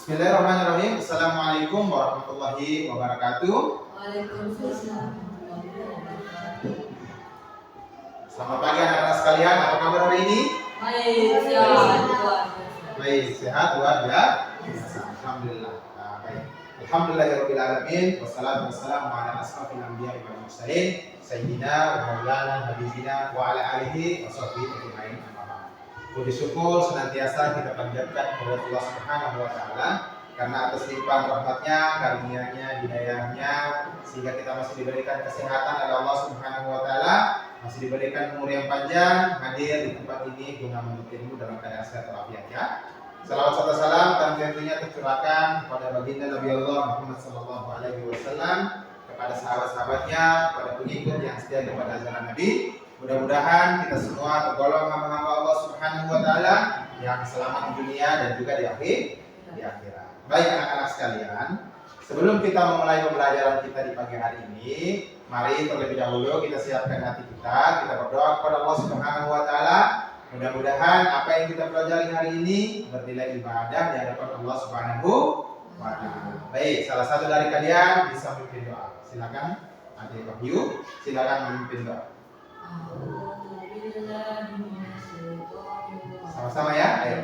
Bismillahirrahmanirrahim. Assalamualaikum warahmatullahi wabarakatuh. Waalaikumsalam. Selamat pagi anak-anak sekalian. Apa kabar hari ini? Baik, sehat. Baik, sehat luar biasa. Alhamdulillah. Baik. Alhamdulillahirabbil alamin wassalatu wassalamu ala asrofil anbiya'i wal mursalin sayyidina wa maulana habibina wa ala alihi wa sahbihi ajmain. Puji syukur senantiasa kita panjatkan kepada Allah Subhanahu wa taala karena atas limpahan rahmatnya, karunia-Nya, hidayah-Nya sehingga kita masih diberikan kesehatan oleh Allah Subhanahu wa taala, masih diberikan umur yang panjang, hadir di tempat ini guna menuntut ilmu dalam keadaan sehat walafiat ya. Salawat serta salam tentunya tercurahkan kepada baginda Nabi Allah Muhammad sallallahu alaihi wasallam, kepada sahabat-sahabatnya, kepada pengikut yang setia kepada ajaran Nabi. Mudah-mudahan kita semua tergolong hamba-hamba Allah Subhanahu wa taala yang selamat di dunia dan juga di akhirat. Baik anak-anak sekalian, sebelum kita memulai pembelajaran kita di pagi hari ini, mari terlebih dahulu kita siapkan hati kita berdoa kepada Allah Subhanahu wa taala. Mudah-mudahan apa yang kita pelajari hari ini bernilai ibadah di hadapan Allah Subhanahu wa taala. Baik, salah satu dari kalian bisa memimpin doa. Silakan Adik Wahyu, silakan memimpin doa. Sama-sama ya, ayo.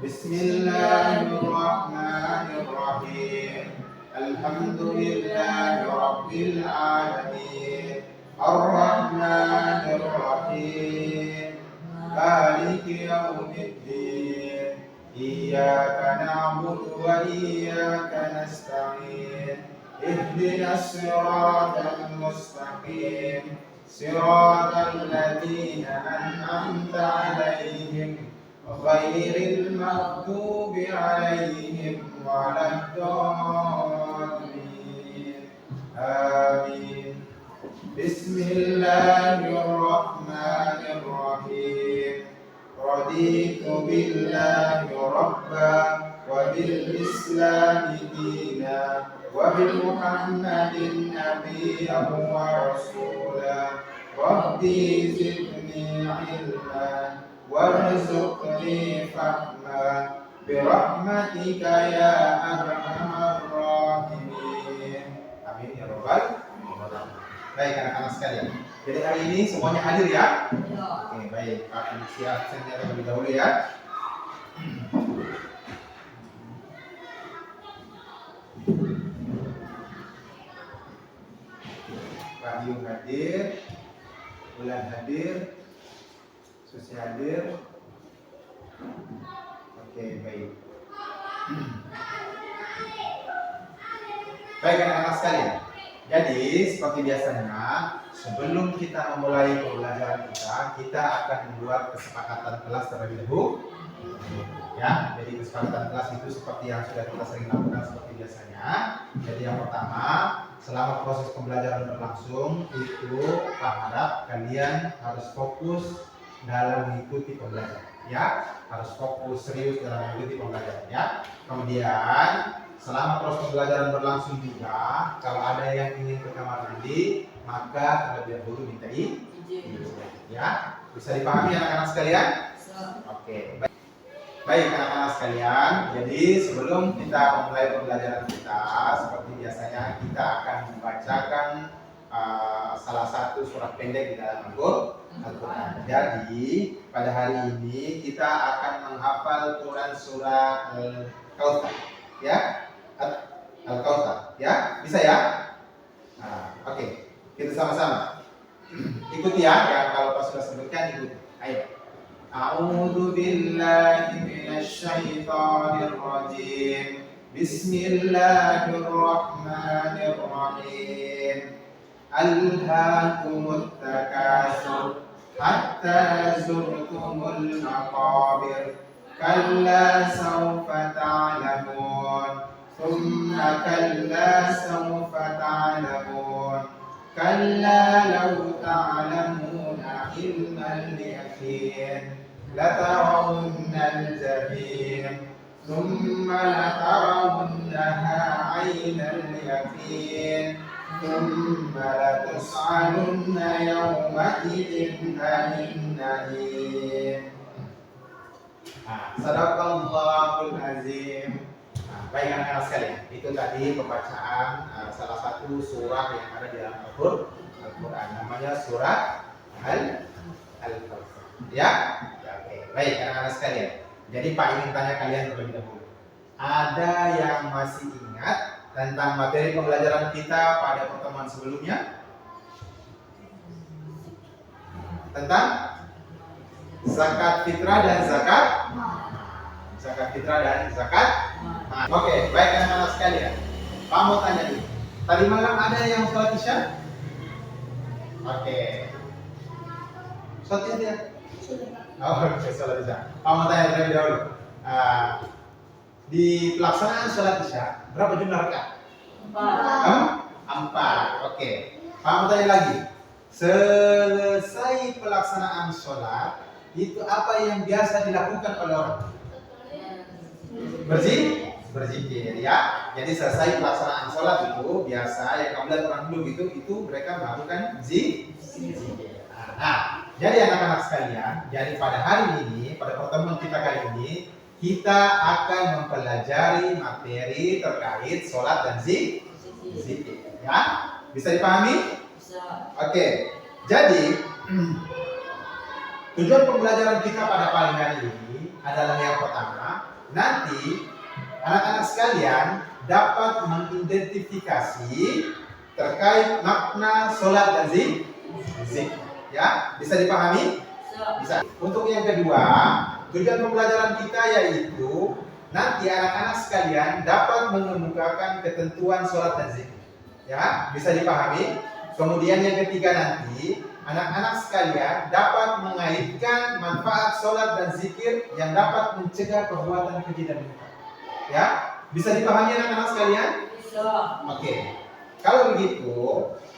Bismillahirrahmanirrahim. Alhamdulillahi rabbil alamin. Ar-Rahmanir-Rahim. Maliki yaumiddin. Iyyaka na'budu wa iyyaka nasta'in. Ihdinas siratal mustaqim. Siratal ladzina an'amta 'alaihim ghairil maghdubi 'alaihim waladdallin. Amin. Bismillahirrahmanirrahim. Raditu billahi rabba wa bil islami dina wa bi Muhammadin nabiyyan wa rasula. Rabbi zidni ilma warzuqni fahma bi rahmatika ya arhamar rahimin. Amin ya rabbal alamin. Baik anak-anak sekalian. Jadi hari ini semuanya hadir ya? Oke, baik. Pak siap senjata terlebih dahulu ya. Wahyu hadir, Bulan hadir, Susi hadir. Oke, baik. Baik anak-anak sekalian. Jadi seperti biasanya, sebelum kita memulai pembelajaran kita akan membuat kesepakatan kelas terlebih dahulu. Ya, jadi kesepakatan kelas itu seperti yang sudah kita sering lakukan seperti biasanya. Jadi yang pertama, selama proses pembelajaran berlangsung itu Pak harap kalian harus fokus dalam mengikuti pembelajaran. Ya, harus fokus serius dalam mengikuti pembelajaran. Ya. Kemudian selama proses pembelajaran berlangsung juga, kalau ada yang ingin ke kamar mandi, maka terlebih dahulu minta izin. Ya, bisa dipahami anak-anak sekalian? Oke. Baik anak-anak sekalian, jadi sebelum kita memulai pembelajaran kita, seperti biasanya kita akan membacakan salah satu surat pendek di dalam Al-Quran. Jadi pada hari ini kita akan menghafal Quran surah Al-Kautsar, ya, Al-Kautsar, ya, bisa ya? Oke, kita sama-sama ikuti ya, kalau pas sudah sebutkan ikuti. Ayo. A'udzu billahi minasy syaithanir rajim. Bismillahirrahmanirrahim. Alhaakumut takatsur hatta zurtumul maqabir. Kalla sawfa ta'lamun. Thumma kalla sawfa ta'lamun. Kalla law ta'lamuna ilmal yaqin latarawunnal jahim thumma latarawunnaha 'ainal yaqin thumma latus'alunna yawma idzin 'anil na'im. Sadaqallahul azim. Baik anak-anak sekalian, itu tadi pembacaan salah satu surah yang ada di dalam Al-Quran, namanya surah Al-Kautsar. Ya, oke. Baik anak-anak sekalian. Jadi Pak ingin tanya kalian terlebih dahulu. Ada yang masih ingat tentang materi pembelajaran kita pada pertemuan sebelumnya? Tentang zakat fitrah dan zakat fitrah dan zakat. Oke, baik anak-anak sekalian. Pak mau tanya nih. Tadi malam ada yang sholat isya? Oke. Sholat isya dia? Oh, oke, sholat isya. Pak mau tanya terlebih dahulu. Di pelaksanaan sholat isya berapa jumlah rakaat? 4. Oke. Pak mau tanya lagi. Selesai pelaksanaan sholat, itu apa yang biasa dilakukan oleh orang? Berzikir, ya. Jadi selesai pelaksanaan sholat itu biasa yang kamu lihat orang dulu itu mereka melakukan zikir. Nah, jadi anak-anak sekalian, jadi pada hari ini, pada pertemuan kita kali ini, kita akan mempelajari materi terkait sholat dan zikir. Ya, bisa dipahami? Bisa. Oke, jadi tujuan pembelajaran kita pada pagi hari ini adalah yang pertama, nanti anak-anak sekalian dapat mengidentifikasi terkait makna sholat dan zikir. Ya, bisa dipahami? Bisa. Untuk yang kedua, tujuan pembelajaran kita yaitu nanti anak-anak sekalian dapat mengemukakan ketentuan sholat dan zikir. Ya, bisa dipahami? Kemudian yang ketiga nanti anak-anak sekalian dapat mengaitkan manfaat sholat dan zikir yang dapat mencegah perbuatan keji dan munkar. Ya, bisa dipahami anak-anak sekalian? Bisa. Oke. Kalau begitu,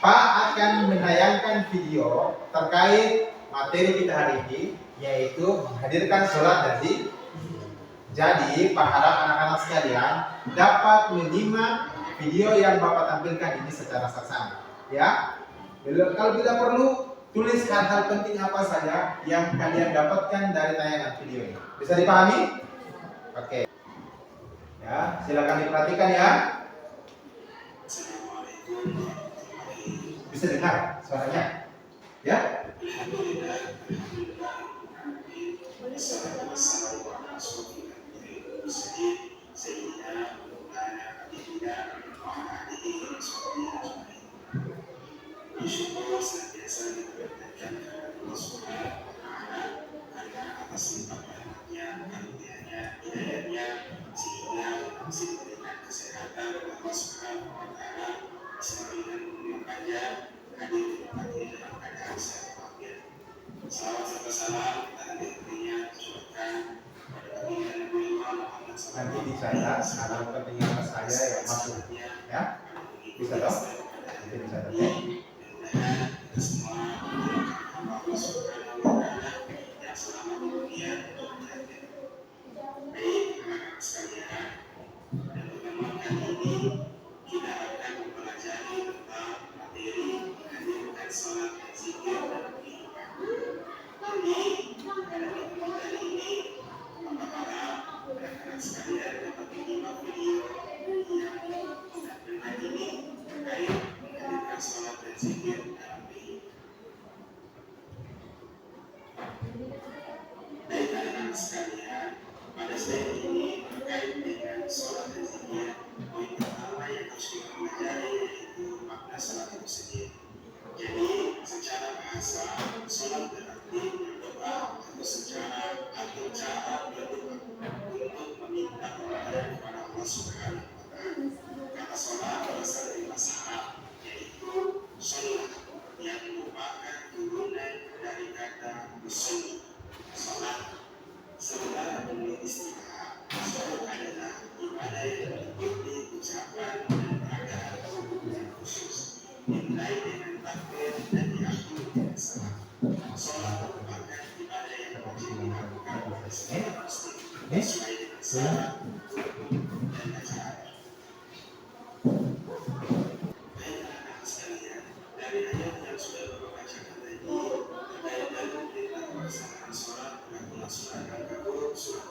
Pak akan menayangkan video terkait materi kita hari ini, yaitu menghadirkan sholat dan zikir. Jadi, Pak harap anak-anak sekalian dapat menyimak video yang Bapak tampilkan ini secara saksama. Ya, kalau tidak perlu tulis hal-hal penting apa saja yang kalian dapatkan dari tayangan video ini. Bisa dipahami? Oke. Ya, silakan diperhatikan ya. Bisa dengar suaranya? Ya. Bersyukur senantiasa diperintahkan kepada Allah Subhanahu wa Ta'ala karena atas lipat rahmatnya, karunia-Nya, hidayahnya, sehingga masih diberikan kesehatan oleh Allah Subhanahu wa Ta'ala bersama dengan menemukannya hadir di tempat ini dalam keadaan sehat walafiat. Salawat serta salam dan diberinya tercurahkan pada baginda Nabi Muhammad SAW. Nanti dicatat ada kepentingan saya yang masuk ya. Bisa dong? Nanti dicatat ya. Semua Allah Subhanahu wa Ta'ala yang selama di dunia untuk melihatnya. Baik anak-anak sekalian, pada pertemuan kali ini kita akan mempelajari tentang materi menghadirkan sholat dan zikir dalam kehidupan. Jadi pada pertemuan kali ini Bapak harap anak-anak sekalian dapat menyimak video yang tampilkan ini terkait menghadirkan sholat dan zikir dalam kehidupan. Baik anak-anak sekalian, pada slide ini terkait dengan sholat dan zikir, poin pertama yang harus kita pelajari yaitu makna sholat itu sendiri. Jadi secara bahasa, sholat berarti berdoa atau cara berdoa untuk meminta pertolongan kepada Allah Subhanahu wa Ta'ala. Kata sholat berasal dari bahasa Arab, yaitu sholat yang merupakan turunan dari kata sholat. Sholat sementara menurut istilah, sholat adalah ibadah yang diikuti ucapan dan perkataan yang khusus, dimulai dengan takbir dan diakhiri dengan salam. Sholat merupakan ibadah yang wajib dilakukan oleh setiap muslim sesuai dengan syarat, rukun, dan ajaran. Baik anak-anak sekalian, dari ayat yang sudah Bapak bacakan tadi terkait dengan perintah pelaksanaan sholat dalam surat Al-Kahf surat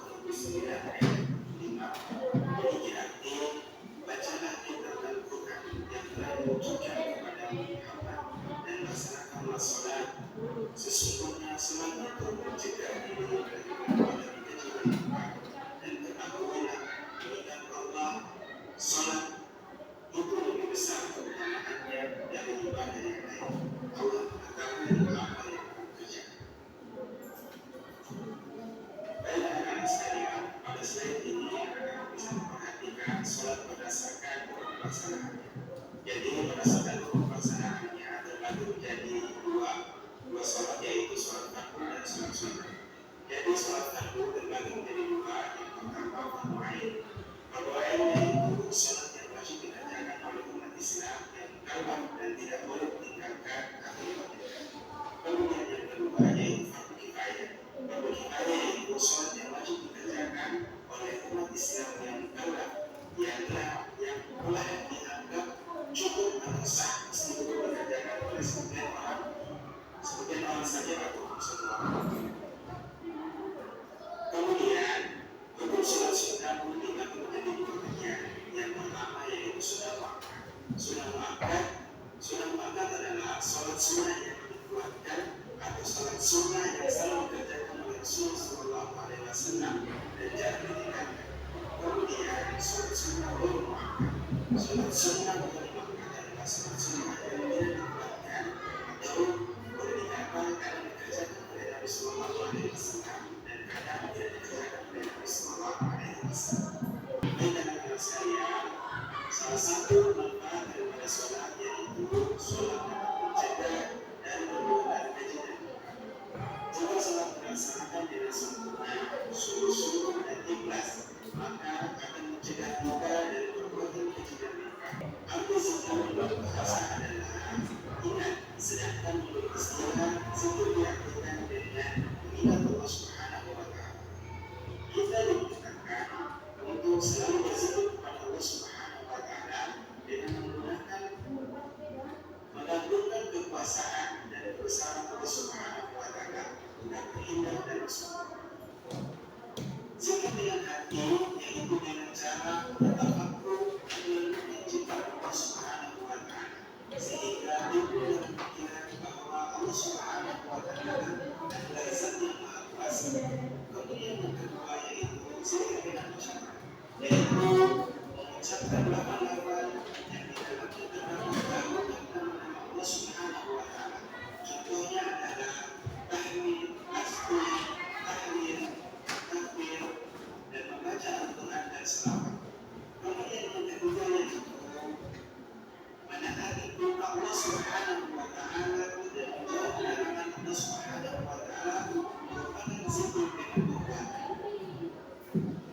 sholat itu mencegah diri dari perbuatan keji dan lupa. Dan ketahuilah mengingat Allah, sholat itu lebih besar keutamaannya dari ibadah yang lain. Allah mengetahui apa yang kamu kerjakan. Baiklah anak-anak sekalian, pada slide ini anak-anak bisa memperhatikan sholat berdasarkan pelaksanaannya. Jadi berdasarkan pelaksanaannya terbagi menjadi dua sholat, yaitu sholat fardu dan sholat sunnah. Jadi sholat fardu terbagi menjadi dua, yang pertama fardu ain. Fardu ain yaitu sholat yang wajib dikerjakan oleh umat Islam yang mukallaf dan tidak boleh meninggalkan atau dilakukan. Kemudian yang kedua yaitu fardu kifayah. Fardu kifayah yaitu sholat yang wajib dikerjakan oleh umat Islam yang mukallaf yang telah dianggap cukup atau sah meskipun dikerjakan oleh sebagian orang saja atau semua. Kemudian untuk sholat sunnah pun dibagi menjadi dua bagian. Yang pertama yaitu sunnah muakkad. Sunnah muakkad adalah sholat sunnah yang dikuatkan atau sholat sunnah yang selalu dikerjakan oleh Rasulullah Shallallahu Alaihi Wasallam dan jarang ditinggalkan. Kemudian sholat sunnah baru muakkad. Sholat sunnah baru muakkad adalah sholat sunnah yang tidak dikuatkan atau boleh dikatakan kadang dikerjakan oleh Nabi Sallallahu Alaihi Wasallam dan kadang tidak dikerjakan oleh Nabi Sallallahu Alaihi Wasallam. Baiklah anak-anak sekalian, salah satu manfaat daripada sholat yaitu sholat dapat mencegah dan berbuat keji dan lupa. Jika sholat dilaksanakan dengan sempurna, sungguh-sungguh dan ikhlas, maka akan mencegah kita dari perbuatan keji dan lupa. Arti zikir menurut bahasa adalah ingat, sedangkan menurut istilah zikir diartikan dengan mengingat Allah Subhanahu wa Ta'ala. Kita dibutuhkan untuk selalu berzikir kepada Allah Subhanahu wa Ta'ala dengan menggantungkan kekuasaan dan kebesaran Allah Subhanahu wa Ta'ala untuk terhindar dari semua. Zikir dengan hati yaitu dengan cara bertafakkur dan mencintai Allah Subhanahu wa Ta'ala sehingga timbul dalam pikiran bahwa Allah Subhanahu wa Ta'ala adalah Zat yang Maha Kuasa. Kemudian yang kedua yaitu zikir dengan ucapan, yaitu mengucapkan lafaz-lafaz yang di dalamnya terdapat nama Allah Subhanahu wa Ta'ala. Contohnya adalah tahmid, tasbih, tahlil, takbir, dan membaca Al-Quran dan selawat. Kemudian yang ketiga yaitu menaati perintah Allah Subhanahu wa Ta'ala dan menjauh larangan Allah Subhanahu wa Ta'ala merupakan zikir dengan perbuatan.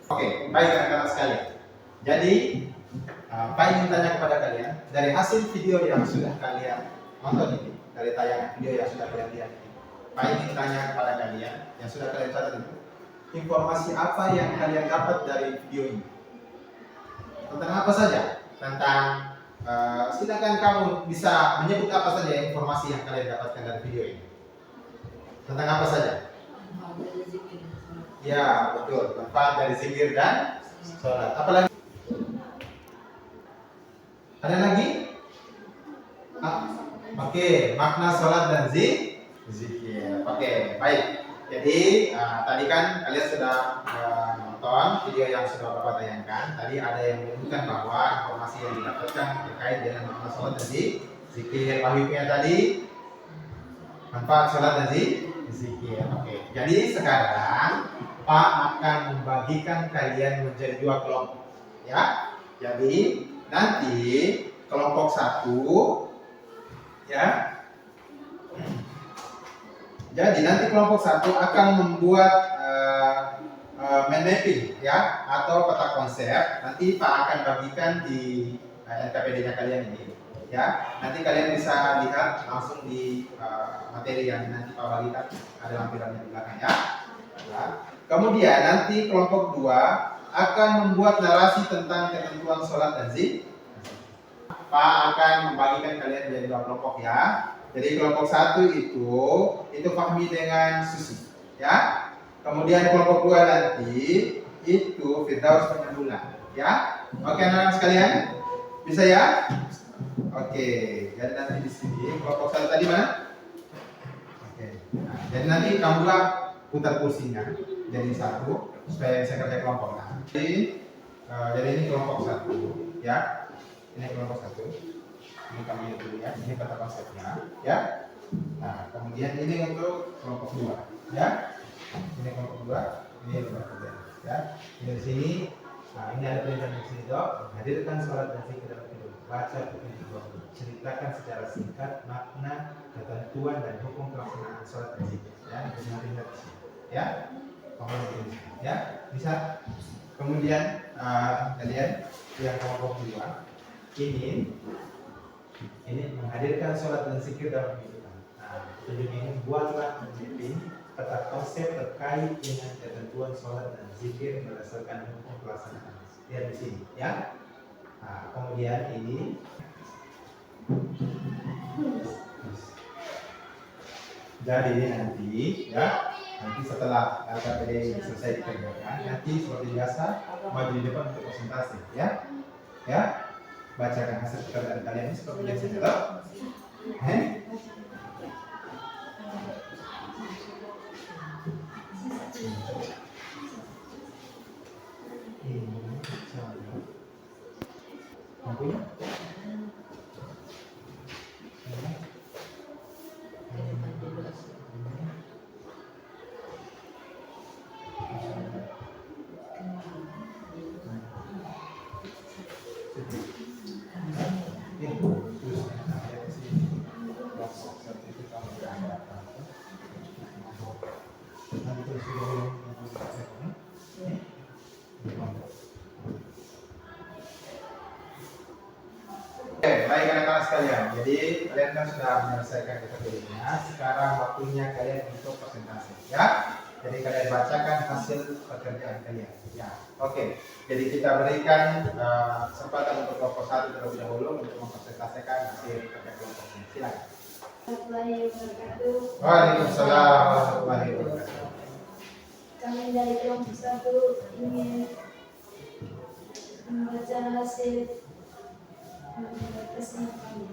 Oke, baik anak-anak sekalian. Jadi, Pak ingin tanya kepada kalian dari hasil video yang sudah kalian nonton ini, dari tayangan video yang sudah kalian lihat ini, Pak ingin tanya kepada kalian yang sudah kalian catat itu, informasi apa yang kalian dapat dari video ini? Tentang apa saja? Tentang silakan kamu bisa menyebut apa saja informasi yang kalian dapatkan dari video ini. Tentang apa saja? Ya, betul. Manfaat dari zikir dan sholat. Apa lagi? Ada lagi? Oke, makna sholat dan zikir. Oke, baik. Jadi tadi kan kalian sudah nonton video yang sudah Bapak tayangkan. Tadi ada yang menyebutkan bahwa informasi yang didapatkan terkait dengan makna sholat dan zikir. Wahibnya tadi manfaat sholat dan zikir. Oke. Jadi sekarang Pak akan membagikan kalian menjadi dua kelompok, ya. Jadi nanti kelompok satu, ya. Jadi nanti kelompok satu akan membuat mind mapping, ya, atau peta konsep. Nanti Pak akan bagikan di LKPD-nya kalian ini, ya. Nanti kalian bisa lihat langsung di materi yang nanti Pak bagikan, ada lampirannya di belakang, ya. Kemudian nanti kelompok 2 akan membuat narasi tentang ketentuan sholat dan zikir. Pak akan membagikan kalian menjadi dua kelompok, ya. Jadi kelompok 1 itu pahami dengan susi, ya. Kemudian kelompok 2 nanti itu Firdaus penyambungan, ya. Oke anak-anak sekalian, bisa ya? Oke, jadi nanti di sini kelompok 1 tadi mana? Oke. Nah. Jadi nanti kamu buat putar kursinya jadi satu supaya bisa kerja kelompok. Nah, jadi ini kelompok satu, ya. Ini kelompok satu. Ini kamu lihat dulu ya. Ini kata konsepnya, ya. Nah, kemudian ini untuk kelompok dua, ya. Ini kelompok dua, ini kelompok tiga, ya. Ini di sini. Nah, ini ada perintah di sini, dok. Hadirkan sholat dan zikir dalam hidup. Baca petunjuk wahyu. Ceritakan secara singkat makna, ketentuan dan hukum pelaksanaan sholat dan zikir. Ya, itu nanti lihat di sini. Ya, kamu lihat di sini. Ya, bisa. Kemudian kalian yang kelompok dua, ini menghadirkan sholat dan zikir dalam kehidupan. Nah, petunjuk ini buatlah pembimbing tentang konsep terkait dengan ketentuan sholat dan zikir berdasarkan hukum pelaksanaan. Lihat di sini, ya. Nah, kemudian ini jadi nanti, ya, nanti setelah LKPD selesai dikerjakan, nanti seperti biasa maju di depan untuk presentasi, ya, ya. Bacakan hasil pekerjaan kalian ini seperti biasa, toh? Oke, baik anak-anak sekalian. Jadi kalian kan sudah menyelesaikan kategorinya. Sekarang waktunya kalian untuk presentasi, ya. Jadi kalian bacakan hasil pekerjaan kalian. Ya, oke. Jadi kita berikan kesempatan untuk kelompok satu terlebih dahulu untuk mempresentasikan hasil kerja kelompoknya. Silakan. Warahmatullahi wabarakatuh. Waalaikumsalam warahmatullahi wabarakatuh. Kami dari kelompok satu ingin membaca hasil presentasi kami.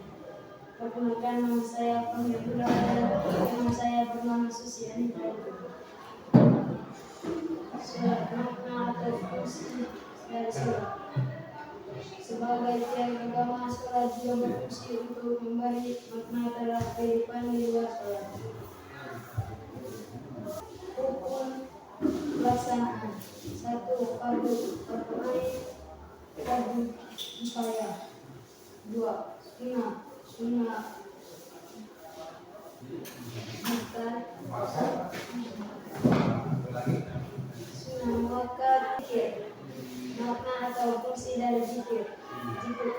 Perkenalkan, nama saya Fahmi dan nama saya bernama Susi Anita. Surat makna atau fungsi dari surat. Sebagai tiang agama, sholat juga berfungsi untuk memberi makna terhadap kehidupan di luar sholat. Hukum pelaksanaan: 1. Fardu ain, fardu kifayah. 2. Sunnah muakkad. Zikir, makna atau fungsi dari zikir.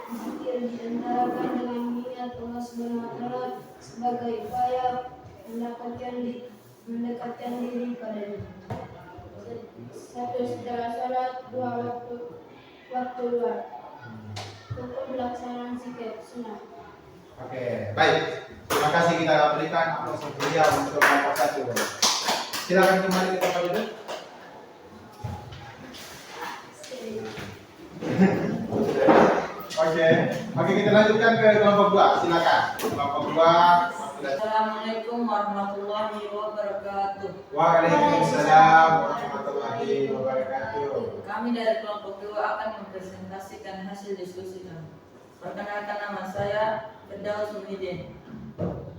Zikir diantarakan dengan mengingat Allah Subhanahu wa Ta'ala sebagai upaya mendekatkan diri padanya. 1. Setelah sholat. 2. Waktu luar. Hukum pelaksanaan zikir sunnah. Oke, baik. Terima kasih kita berikan aplaus beliau untuk kelompok satu. Silakan kembali ke tempat duduk. Oke, kita lanjutkan ke kelompok dua. Silakan. Kelompok dua. Assalamualaikum warahmatullahi wabarakatuh. Waalaikumsalam warahmatullahi wabarakatuh. Kami dari kelompok 2 akan mempresentasikan hasil diskusi kami. Perkenalkan, nama saya Firdaus Muhyiddin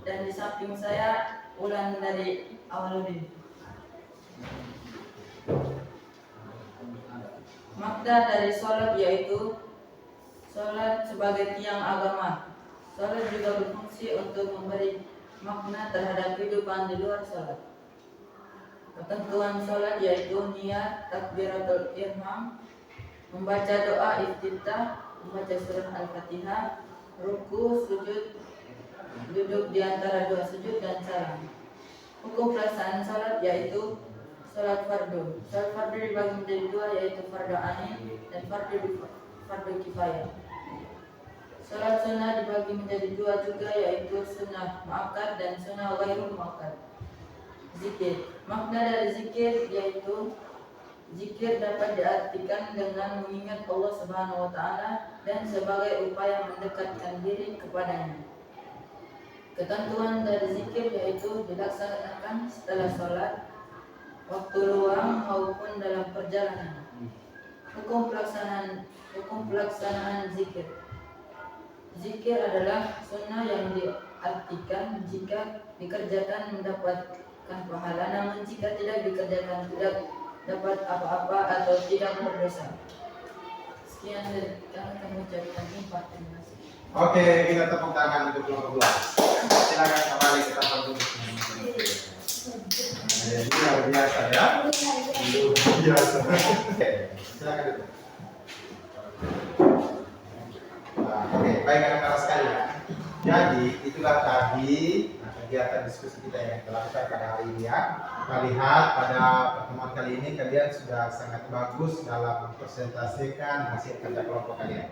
dan di samping saya Ulan dari Awaludin. Makna dari sholat yaitu sholat sebagai tiang agama. Sholat juga berfungsi untuk memberi makna terhadap kehidupan di luar sholat. Ketentuan sholat yaitu niat, takbiratul ihram, membaca doa iftitah, membaca surah Al-Fatihah, ruku, sujud, duduk di antara dua sujud dan salam. Hukum pelaksanaan sholat yaitu sholat fardu. Sholat fardu dibagi menjadi dua yaitu fardu ain dan fardu kifayah. Sholat sunnah dibagi menjadi dua juga yaitu sunnah muakkad dan sunnah ghairul muakkad. Zikir. Makna dari zikir yaitu zikir dapat diartikan dengan mengingat Allah Subhanahu wa Ta'ala dan sebagai upaya mendekatkan diri kepadanya. Ketentuan dari zikir yaitu dilaksanakan setelah sholat, waktu luang maupun dalam perjalanan. Hukum pelaksanaan zikir. Zikir adalah sunnah yang diartikan jika dikerjakan mendapatkan pahala, namun jika tidak dikerjakan tidak dapat apa-apa atau tidak berdosa. Sekian dari kami mengucapkan terima kasih. Oke, kita tepuk tangan untuk kelompok 2. Silakan kembali ke tempat duduknya. Jadi luar biasa ya. Luar biasa. Oke, silakan duduk. Oke, baik anak-anak sekalian. Jadi itulah tadi kegiatan diskusi kita yang kita lakukan pada hari ini ya. Kita lihat pada pertemuan kali ini kalian sudah sangat bagus dalam mempresentasikan hasil kerja kelompok kalian.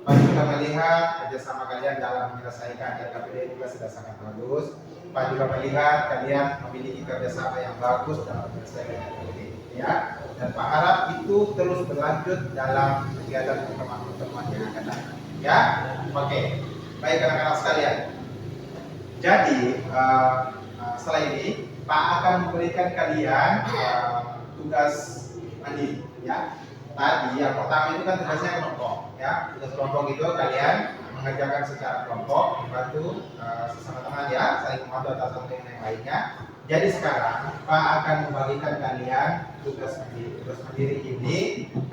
Pak juga melihat kerjasama kalian dalam menyelesaikan RKPD juga sudah sangat bagus. Pak juga melihat kalian memiliki kerjasama yang bagus dalam menyelesaikan RKPD ya. Dan Pak harap itu terus berlanjut dalam kegiatan pertemuan yang akan datang. Ya, oke. Baik anak-anak sekalian. Jadi setelah ini Pak akan memberikan kalian tugas mandiri. Ya. Tadi yang pertama itu kan tugasnya kelompok. Ya, tugas kelompok itu kalian mengerjakan secara kelompok, membantu sesama teman ya, saling membantu atas satu dengan yang lainnya. Jadi sekarang Pak akan membagikan kalian tugas mandiri. Tugas mandiri ini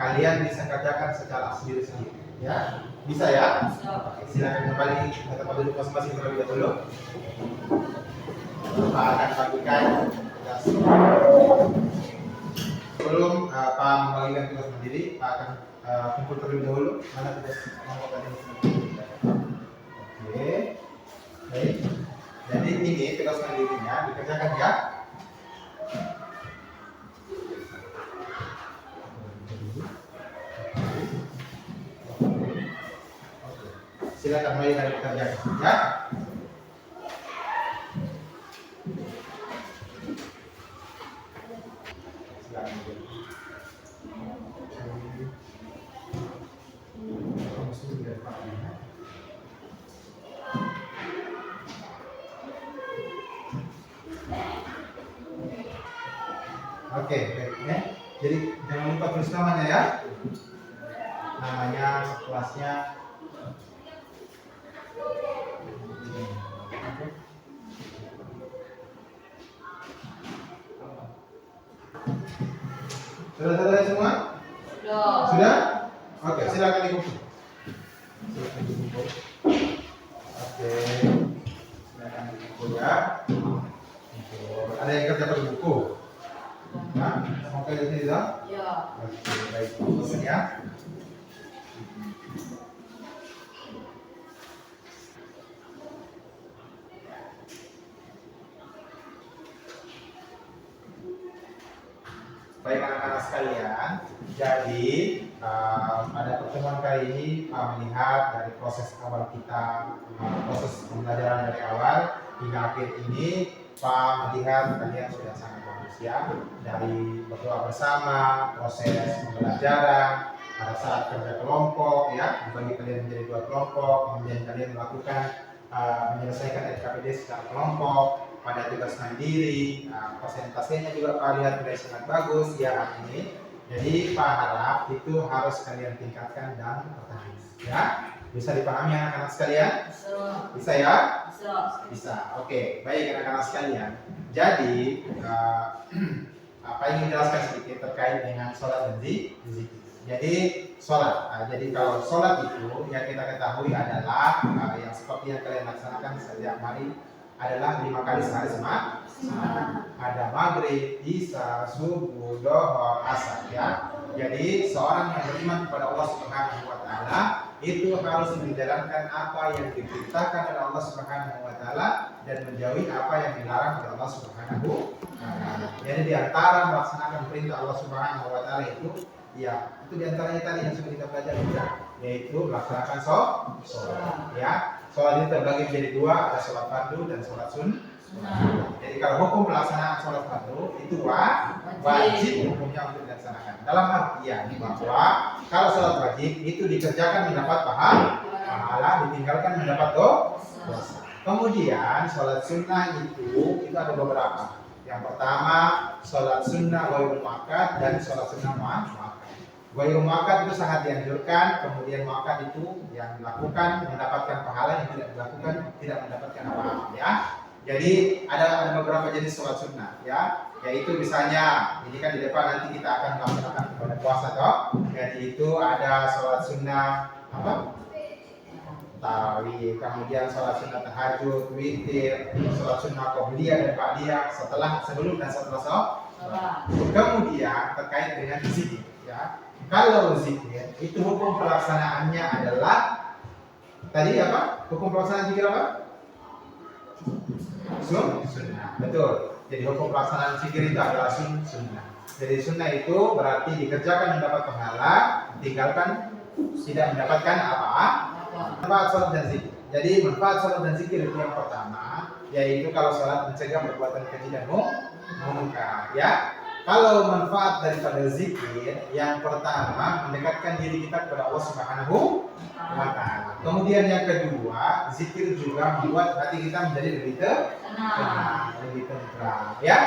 kalian bisa kerjakan secara sendiri-sendiri. Ya, bisa ya? Oke, silakan kembali ke tempat duduk masing-masing terlebih dahulu. Pak akan bagikan tugas. Sebelum Pak membagikan tugas mandiri, Pak akan kumpul terlebih dahulu. Mana tugas kelompok tadi? Oke, baik. Jadi ini tugas mandirinya dikerjakan ya. Silakan mulai dari pekerjaan ya. Oke, baik ya. Jadi jangan lupa tulis namanya ya. Namanya, kelasnya. Sudah selesai semua? Sudah? Oke, silakan dikumpul. Silakan dikumpul. Oke, silakan dikumpul ya. Ada yang kerja pakai buku? Nah, oke di sini ya? Ya. Oke, baik. Terus ya. Baik anak-anak sekalian, jadi pada pertemuan kali ini Pak melihat dari proses awal kita, proses pembelajaran dari awal hingga akhir ini, Pak melihat kalian sudah sangat bagus ya. Dari berdoa bersama, proses pembelajaran, pada saat kerja kelompok ya, dibagi kalian menjadi 2 kelompok, kemudian kalian melakukan menyelesaikan RKPD secara kelompok. Pada tugas mandiri, persentasenya juga Pak lihat sudah sangat bagus ya hari ini. Jadi Pak harap itu harus kalian tingkatkan dan pertahankan ya. Bisa dipahami anak-anak sekalian? Bisa ya? Bisa. Oke, baik anak-anak sekalian. Jadi apa yang dijelaskan sedikit terkait dengan sholat dan zikir. Jadi sholat. Jadi kalau sholat itu yang kita ketahui adalah yang seperti yang kalian laksanakan setiap hari adalah 5 kali sehari semalam. Ada maghrib, isya, subuh, duhur, asar ya. Jadi seorang yang beriman kepada Allah Subhanahu wa taala itu harus menjalankan apa yang diperintahkan oleh Allah Subhanahu wa taala dan menjauhi apa yang dilarang oleh Allah Subhanahu wa taala. Jadi di antara melaksanakan perintah Allah Subhanahu wa taala itu ya, itu di antaranya tadi yang sudah kita pelajari ya, yaitu melaksanakan sholat ya. Sholat itu terbagi menjadi 2, ada sholat fardu dan sholat sunnah. Jadi kalau hukum pelaksanaan sholat fardu itu wajib hukumnya untuk dilaksanakan. Dalam artian bahwa kalau sholat wajib itu dikerjakan mendapat pahala, ditinggalkan mendapat dosa. Kemudian sholat sunnah itu ada beberapa. Yang pertama sholat sunnah ghairul muakkad dan sholat sunnah muakkad. Ghairul muakkad itu sangat dianjurkan, kemudian muakkad itu yang dilakukan mendapatkan pahala, yang tidak dilakukan tidak mendapatkan apa-apa ya. Jadi ada beberapa jenis sholat sunnah ya, yaitu misalnya ini kan di depan nanti kita akan melaksanakan ibadah puasa toh. Jadi itu ada sholat sunnah apa? Tarawih, kemudian sholat sunnah tahajud, witir, sholat sunnah qobliyah dan ba'diyah sebelum dan setelah sholat. Kemudian terkait dengan zikir ya. Kalau zikir itu hukum pelaksanaannya adalah tadi apa? Hukum pelaksanaan zikir apa? Sunnah. Betul. Jadi hukum pelaksanaan zikir itu adalah sunnah. Jadi sunnah itu berarti dikerjakan mendapat pahala, tinggalkan tidak mendapatkan apa-apa. Manfaat sholat dan zikir. Jadi manfaat sholat dan zikir itu yang pertama, yaitu kalau sholat mencegah perbuatan keji dan munkar ya. Kalau manfaat daripada zikir, yang pertama mendekatkan diri kita kepada Allah Subhanahu wa Ta'ala. Kemudian yang kedua, zikir juga membuat hati kita menjadi lebih tenang, lebih tentram. Ya,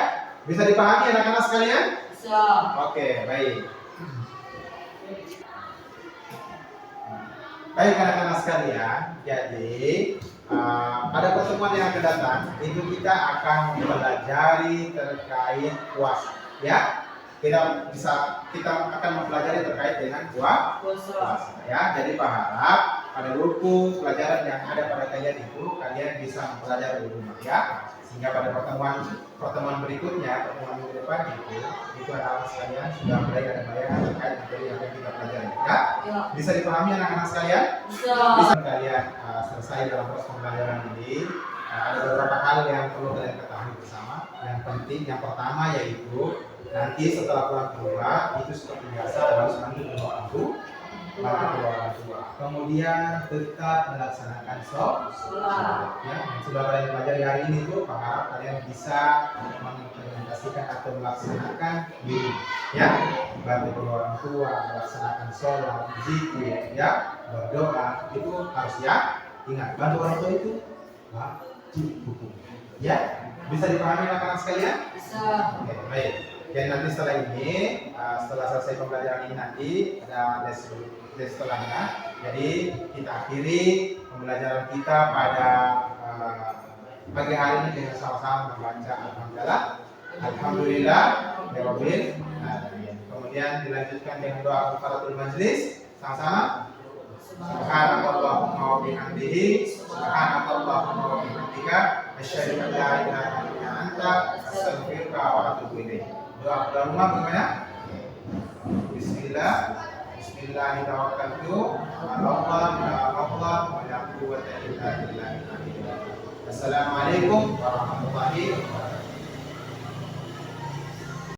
bisa dipahami anak-anak sekalian? Bisa. Oke, baik. Baik anak-anak sekalian, jadi pada pertemuan yang akan datang itu kita akan mempelajari terkait puasa. Ya, kita akan mempelajari terkait dengan puasa. Ya, jadi berharap pada buku pelajaran yang ada pada kalian itu kalian bisa mempelajari di rumah ya. Sehingga pada pertemuan berikutnya, pertemuan minggu depan itu anak-anak sekalian sudah mulai ada bayangan terkait materi yang akan kita pelajari ya. Bisa dipahami anak-anak sekalian? Bisa kalian selesai dalam proses pembelajaran ini. Ada beberapa hal yang perlu kalian ketahui bersama. Yang penting, yang pertama yaitu nanti setelah pulang ke rumah itu seperti biasa harus bantu kedua orang tua. Kemudian tetap melaksanakan sholat. Ya, yang sudah kalian pelajari hari ini tuh, berharap kalian bisa mengimplementasikan atau melaksanakan di ya, bantu kedua orang tua, melaksanakan sholat, zikir, ya, berdoa itu harus ya. Ingat, bantu orang tua itu wajib hukum. Ya, bisa dipahami anak-anak sekalian? Bisa. Oke, baik. Dan nanti setelah ini, setelah selesai pembelajaran ini nanti ada les setelahnya. Jadi kita akhiri pembelajaran kita pada pagi hari ini dengan sama-sama membaca Alhamdulillah Rabbil Alamin. Kemudian dilanjutkan dengan doa kafaratul majlis sama-sama. Subhanakallahumma wa bihamdihi, subhanakallahumma wa bihamdika, asyhadu an la ilaha illa anta, astaghfiruka wa atubu ilaik. Doa pertama bagaimana? Bismillahirrahmanirrahim. Assalamualaikum warahmatullahi wabarakatuh.